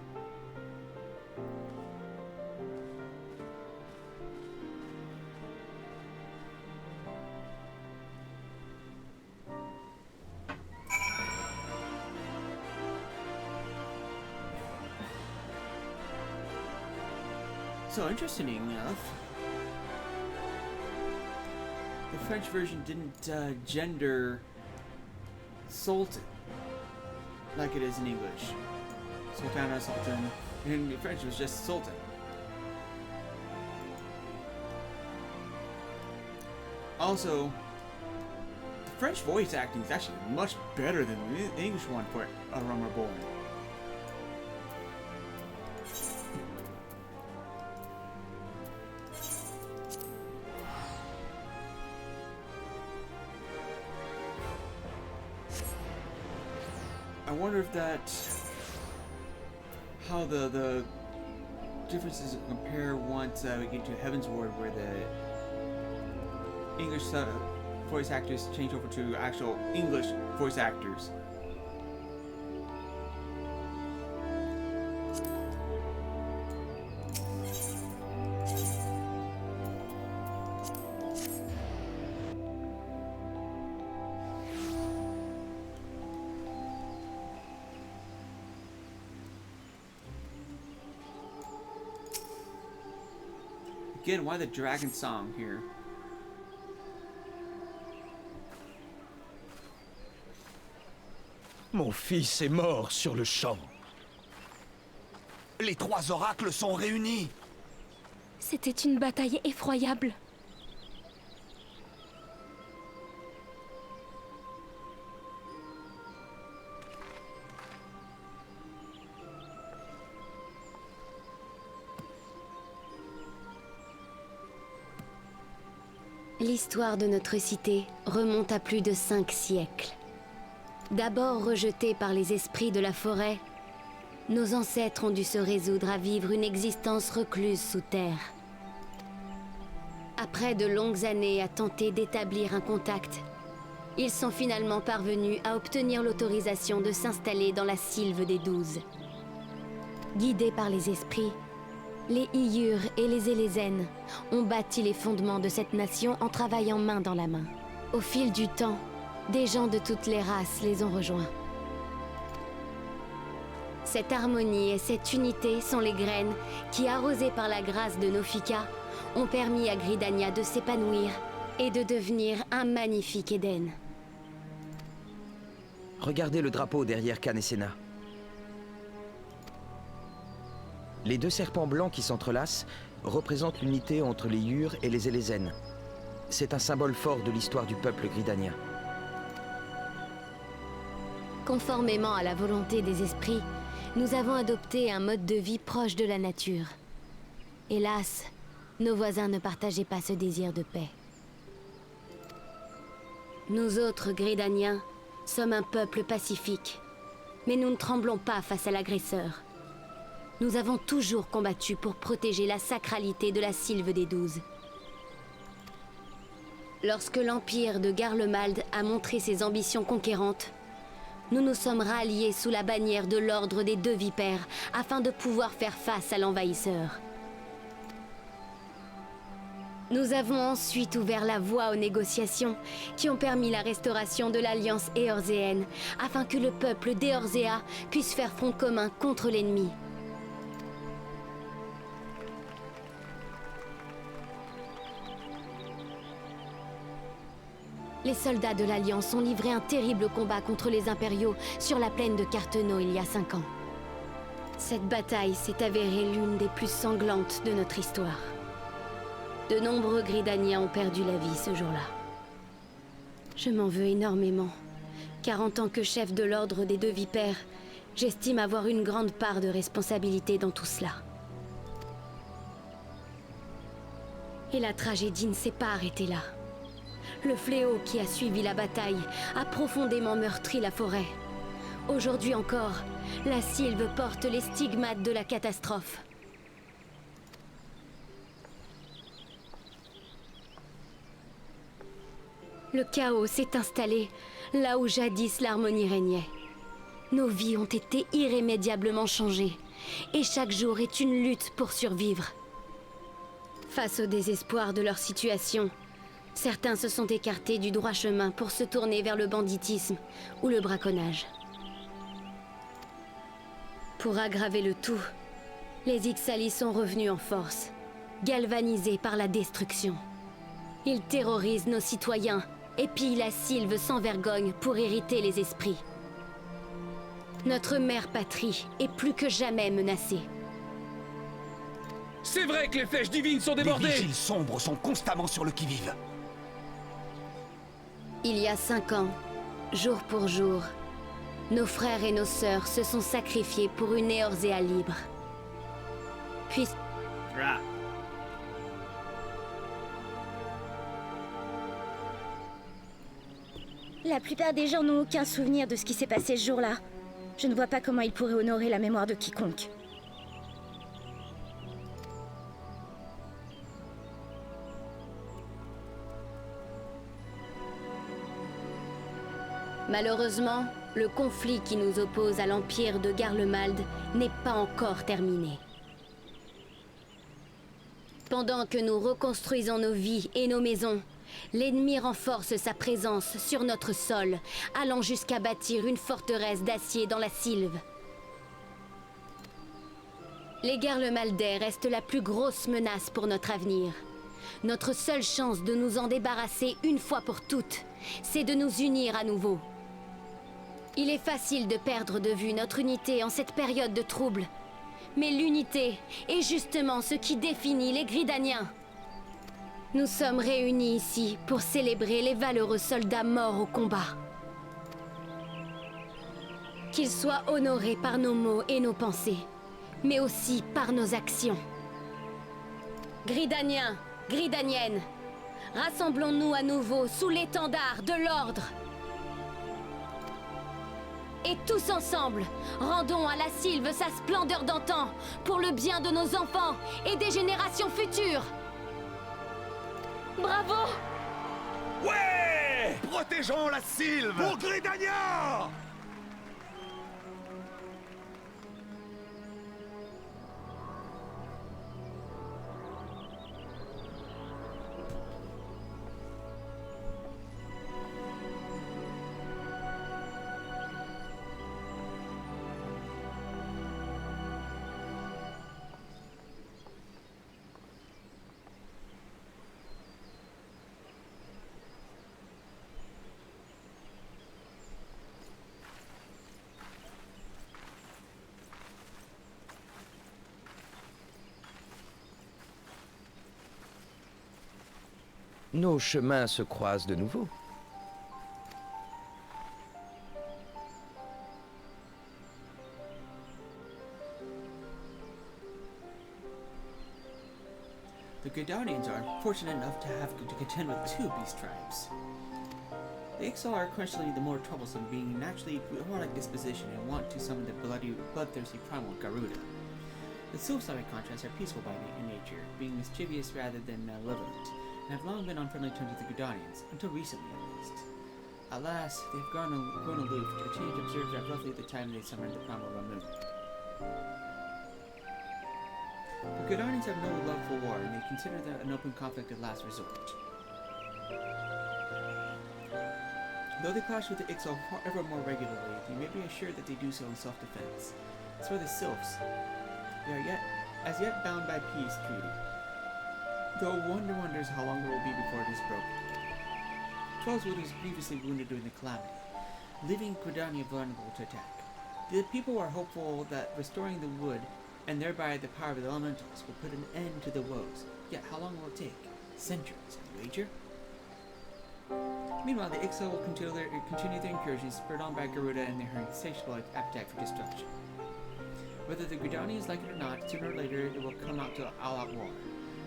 So interesting enough, the French version didn't gender Sultan like it is in English. Sultana, Sultan. In French it was just Sultan. Also, the French voice acting is actually much better than the English one for A Realm Reborn. I wonder if how the differences compare once we get to Heaven's Ward, where the English voice actors change over to actual English voice actors. Again, why the dragon song here? Mon fils est mort sur le champ. Les trois oracles sont réunis. C'était une bataille effroyable. L'histoire de notre cité remonte à plus de 5 siècles. D'abord rejetés par les esprits de la forêt, nos ancêtres ont dû se résoudre à vivre une existence recluse sous terre. Après de longues années à tenter d'établir un contact, ils sont finalement parvenus à obtenir l'autorisation de s'installer dans la Sylve des 12. Guidés par les esprits, les Iyurs et les Élézènes ont bâti les fondements de cette nation en travaillant main dans la main. Au fil du temps, des gens de toutes les races les ont rejoints. Cette harmonie et cette unité sont les graines qui, arrosées par la grâce de Nofika, ont permis à Gridania de s'épanouir et de devenir un magnifique Éden. Regardez le drapeau derrière Khan et Senna. Les deux serpents blancs qui s'entrelacent représentent l'unité entre les Iyurs et les Élézènes. C'est un symbole fort de l'histoire du peuple gridanien. Conformément à la volonté des esprits, nous avons adopté un mode de vie proche de la nature. Hélas, nos voisins ne partageaient pas ce désir de paix. Nous autres Gridaniens sommes un peuple pacifique, mais nous ne tremblons pas face à l'agresseur. Nous avons toujours combattu pour protéger la sacralité de la Sylve des 12. Lorsque l'empire de Garlemald a montré ses ambitions conquérantes, nous nous sommes ralliés sous la bannière de l'ordre des 2 vipères afin de pouvoir faire face à l'envahisseur. Nous avons ensuite ouvert la voie aux négociations qui ont permis la restauration de l'alliance éorzéenne afin que le peuple d'Éorzéa puisse faire front commun contre l'ennemi. Les soldats de l'Alliance ont livré un terrible combat contre les impériaux sur la plaine de Carteneau il y a 5 ans. Cette bataille s'est avérée l'une des plus sanglantes de notre histoire. De nombreux Gridaniens ont perdu la vie ce jour-là. Je m'en veux énormément, car en tant que chef de l'ordre des 2 vipères, j'estime avoir une grande part de responsabilité dans tout cela. Et la tragédie ne s'est pas arrêtée là. Le fléau qui a suivi la bataille a profondément meurtri la forêt. Aujourd'hui encore, la Sylve porte les stigmates de la catastrophe. Le chaos s'est installé là où jadis l'harmonie régnait. Nos vies ont été irrémédiablement changées, et chaque jour est une lutte pour survivre. Face au désespoir de leur situation, certains se sont écartés du droit chemin pour se tourner vers le banditisme ou le braconnage. Pour aggraver le tout, les Ixalis sont revenus en force galvanisés par la destruction. Ils terrorisent nos citoyens et pillent la sylve sans vergogne pour irriter les esprits. Notre mère patrie est plus que jamais menacée. C'est vrai que les flèches divines sont Des débordées! vigiles sombres sont constamment sur le qui-vive. Il y a 5 ans, jour pour jour, nos frères et nos sœurs se sont sacrifiés pour une Eorzea libre. Puis, Ah. La plupart des gens n'ont aucun souvenir de ce qui s'est passé ce jour-là. Je ne vois pas comment ils pourraient honorer la mémoire de quiconque. malheureusement, le conflit qui nous oppose à l'Empire de Garlemald n'est pas encore terminé. Pendant que nous reconstruisons nos vies et nos maisons, l'ennemi renforce sa présence sur notre sol, allant jusqu'à bâtir une forteresse d'acier dans la sylve. Les Garlemaldais restent la plus grosse menace pour notre avenir. Notre seule chance de nous en débarrasser une fois pour toutes, c'est de nous unir à nouveau. Il est facile de perdre de vue notre unité en cette période de trouble. Mais l'unité est justement ce qui définit les Gridaniens. Nous sommes réunis ici pour célébrer les valeureux soldats morts au combat. Qu'ils soient honorés par nos mots et nos pensées, mais aussi par nos actions. Gridaniens, Gridaniennes, rassemblons-nous à nouveau sous l'étendard de l'ordre. Et tous ensemble, rendons à la sylve sa splendeur d'antan, pour le bien de nos enfants et des générations futures. Bravo! Ouais! Protégeons la sylve! Pour Gridania! Nos chemins se croisent de nouveau. The Gridanians are fortunate enough to have to contend with 2 beast tribes. The XIV are questionably the more troublesome, being naturally warlike disposition and want to summon the bloodthirsty primal Garuda. The Sylph-Slavic contrasts are peaceful in nature, being mischievous rather than malevolent, and have long been on friendly terms with the Gridanians, until recently at least. Alas, they have grown aloof, a change observed at roughly the time they summoned the primal Ramun. The Gridanians have no love for war, and they consider that an open conflict a last resort. Though they clash with the Ixal ever more regularly, you may be assured that they do so in self-defense. As for the Sylphs, they are as yet bound by peace treaty. Though one wonders how long it will be before it is broken. Trollswood was grievously wounded during the calamity, leaving Gridania vulnerable to attack. The people are hopeful that restoring the wood, and thereby the power of the elementals, will put an end to the woes. Yet how long will it take? Centuries, I wager? Meanwhile, the Ixo will continue their incursions, spurred on by Garuda and their insatiable appetite for destruction. Whether the Gridanians like it or not, sooner or later it will come out to all-out war.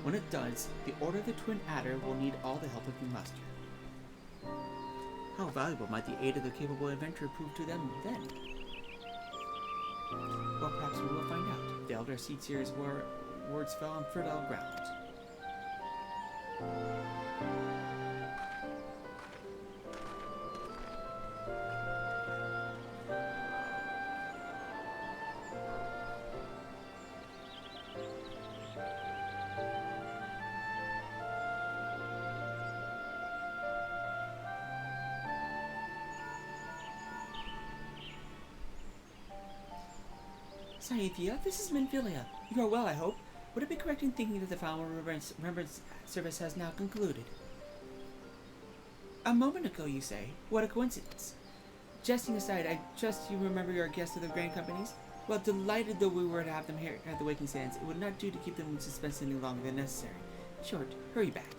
When it does, the Order of the Twin Adder will need all the help it can muster. How valuable might the aid of the capable adventurer prove to them then? Well, perhaps we will find out. The Elder Seedseer's words fell on fertile ground. Sainthia, this is Minfilia. You are well, I hope. Would it be correct in thinking that the final remembrance service has now concluded? A moment ago, you say? What a coincidence. Jesting aside, I trust you remember your guests of the Grand Companies? Well, delighted though we were to have them here at the Waking Sands, it would not do to keep them in suspense any longer than necessary. Short, hurry back.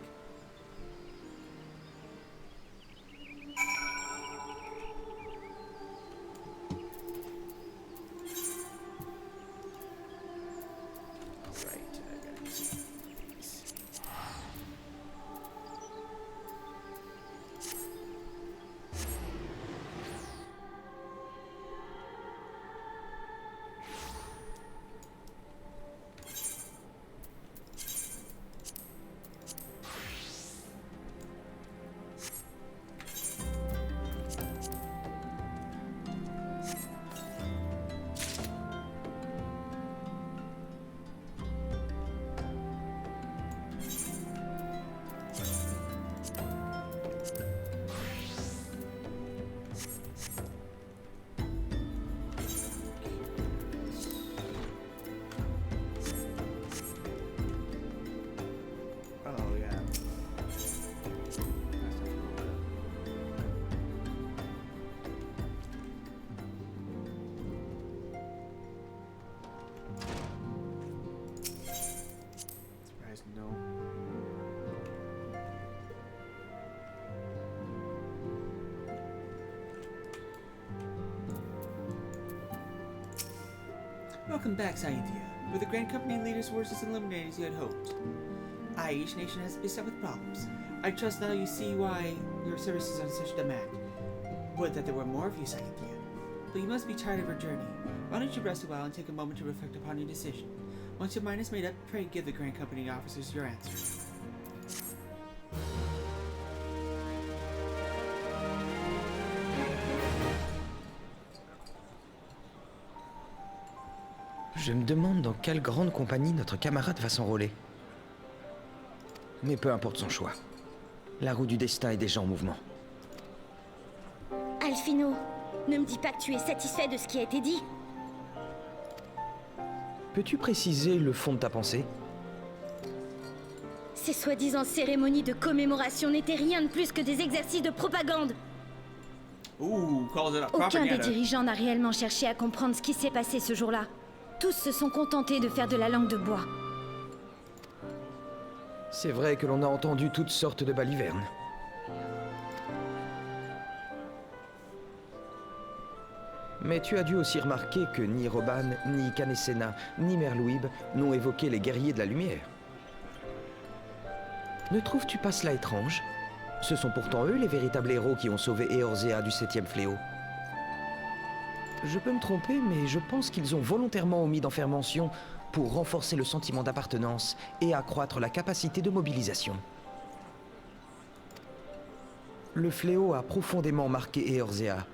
Welcome back, Sainthia. Were the Grand Company leaders' words as eliminated as you had hoped? Aye, each nation has beset with problems. I trust now you see why your services are in such demand. Would that there were more of you, Sainthia. But you must be tired of your journey. Why don't you rest a while and take a moment to reflect upon your decision? Once your mind is made up, pray give the Grand Company officers your answer. Je me demande dans quelle grande compagnie notre camarade va s'enrôler. Mais peu importe son choix. La roue du destin est déjà en mouvement. Alfino, ne me dis pas que tu es satisfait de ce qui a été dit. Peux-tu préciser le fond de ta pensée? Ces soi-disant cérémonies de commémoration n'étaient rien de plus que des exercices de propagande. Aucun des dirigeants n'a réellement cherché à comprendre ce qui s'est passé ce jour-là. Tous se sont contentés de faire de la langue de bois. C'est vrai que l'on a entendu toutes sortes de balivernes. Mais tu as dû aussi remarquer que ni Roban, ni Canesena, ni Merlouib n'ont évoqué les guerriers de la lumière. Ne trouves-tu pas cela étrange? Ce sont pourtant eux les véritables héros qui ont sauvé Eorzea du 7e fléau. Je peux me tromper, mais je pense qu'ils ont volontairement omis d'en faire mention pour renforcer le sentiment d'appartenance et accroître la capacité de mobilisation. Le fléau a profondément marqué Eorzea,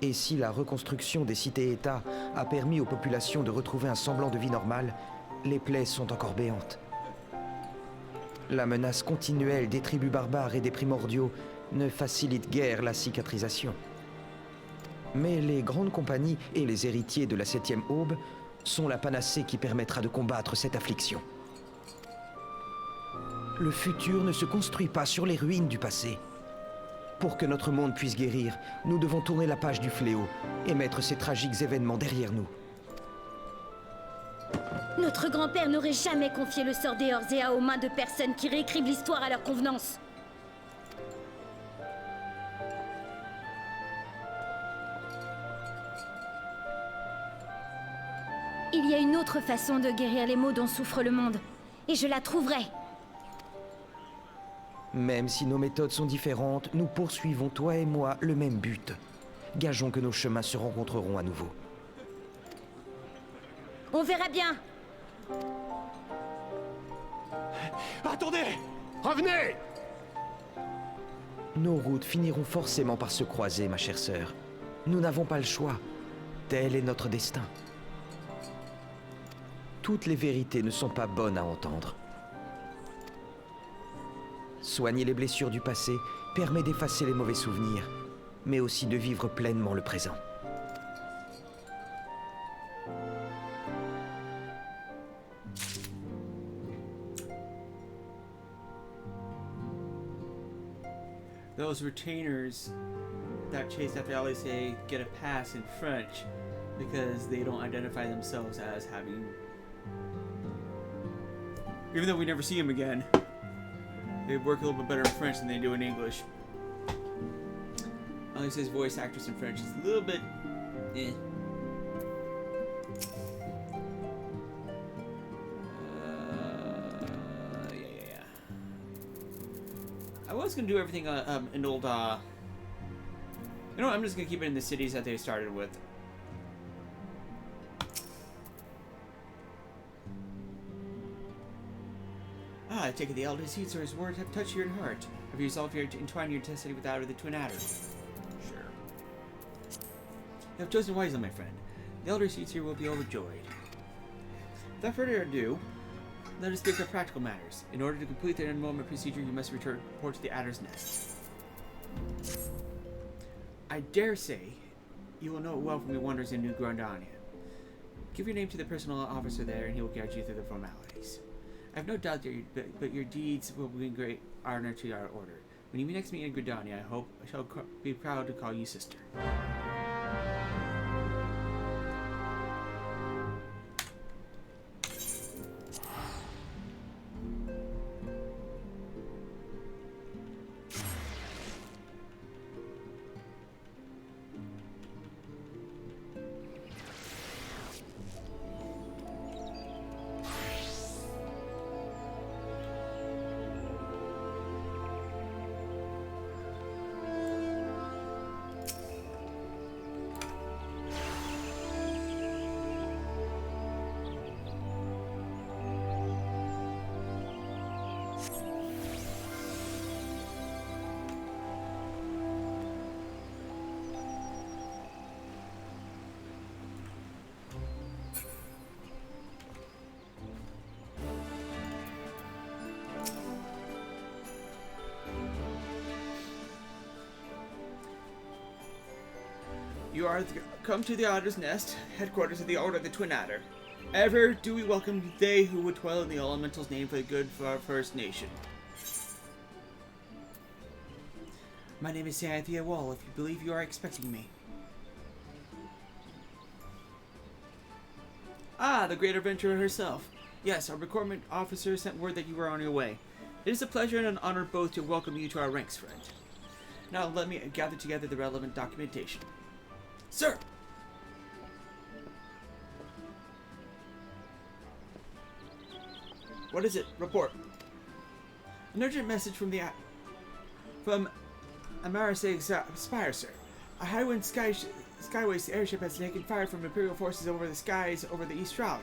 et si la reconstruction des cités-États a permis aux populations de retrouver un semblant de vie normale, les plaies sont encore béantes. La menace continuelle des tribus barbares et des primordiaux ne facilite guère la cicatrisation. Mais les grandes compagnies et les héritiers de la 7e aube sont la panacée qui permettra de combattre cette affliction. Le futur ne se construit pas sur les ruines du passé. Pour que notre monde puisse guérir, nous devons tourner la page du fléau et mettre ces tragiques événements derrière nous. Notre grand-père n'aurait jamais confié le sort d'Eorzea aux mains de personnes qui réécrivent l'histoire à leur convenance. Il y a une autre façon de guérir les maux dont souffre le monde, et je la trouverai. Même si nos méthodes sont différentes, nous poursuivons, toi et moi, le même but. Gageons que nos chemins se rencontreront à nouveau. On verra bien. Attendez! Revenez! Nos routes finiront forcément par se croiser, ma chère sœur. Nous n'avons pas le choix. Tel est notre destin. Toutes les vérités ne sont pas bonnes à entendre. Soigner les blessures du passé permet d'effacer les mauvais souvenirs, mais aussi de vivre pleinement le présent. those retainers that chase after Alice get a pass in French because they don't identify themselves as having... Even though we never see them again, they work a little bit better in French than they do in English. Alice's voice actress in French is a little bit... eh. Yeah. I was going to do everything in old... You know what, I'm just going to keep it in the cities that they started with. I take it the Elder Caesar's words have touched your heart. Have you resolved to entwine your destiny with that of the twin adders? Sure. You have chosen wisely, my friend. The Elder Caesar will be overjoyed. Without further ado, let us speak of practical matters. In order to complete the enrollment procedure, you must report to the Adder's Nest. I dare say you will know it well from your wonders in New Grandania. Give your name to the personal officer there, and he will guide you through the formalities. I have no doubt that your deeds will bring great honor to our order. When you next meet in Gridania, I shall be proud to call you sister. You are come to the Adder's Nest, headquarters of the Order of the Twin Adder. Ever do we welcome they who would toil in the Elemental's name for the good of our First Nation. My name is Sainthia Wol, if you believe you are expecting me. Ah, the great adventurer herself. Yes, our recruitment officer sent word that you were on your way. It is a pleasure and an honor both to welcome you to our ranks, friend. Now let me gather together the relevant documentation. Sir! What is it? Report. An urgent message from Amaris's Spire, sir. A Highwind Skyways airship has taken fire from Imperial forces over the skies over the East Shroud.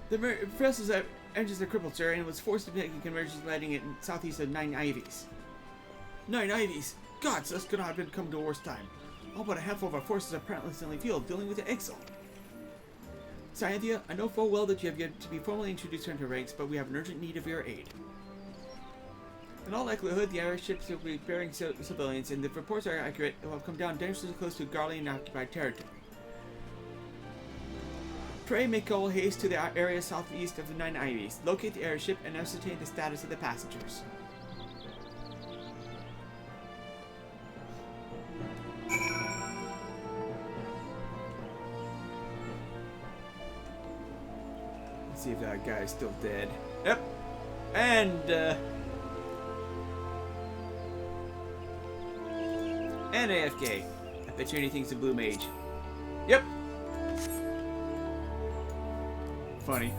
The vessel's engines are crippled, sir, and was forced to make a convergence landing in southeast of 9 Ivies. 9 Ivies? Gods, this could not have come to a worse time. All but a handful of our forces are apparently still in the field, dealing with the exile. Sainthia, I know full well that you have yet to be formally introduced into ranks, but we have an urgent need of your aid. In all likelihood, the airships will be bearing civilians, and if reports are accurate, it will have come down dangerously close to Garlean-occupied territory. Pray make all haste to the area southeast of the 9 Ivies. Locate the airship and ascertain the status of the passengers. Let's see if that guy is still dead. Yep. And AFK. I bet you anything's a blue mage. Yep. Funny.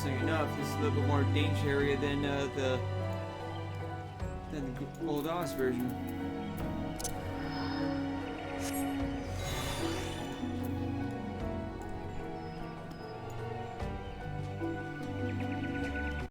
interesting enough. This is a little bit more dangerous area than the old OS version.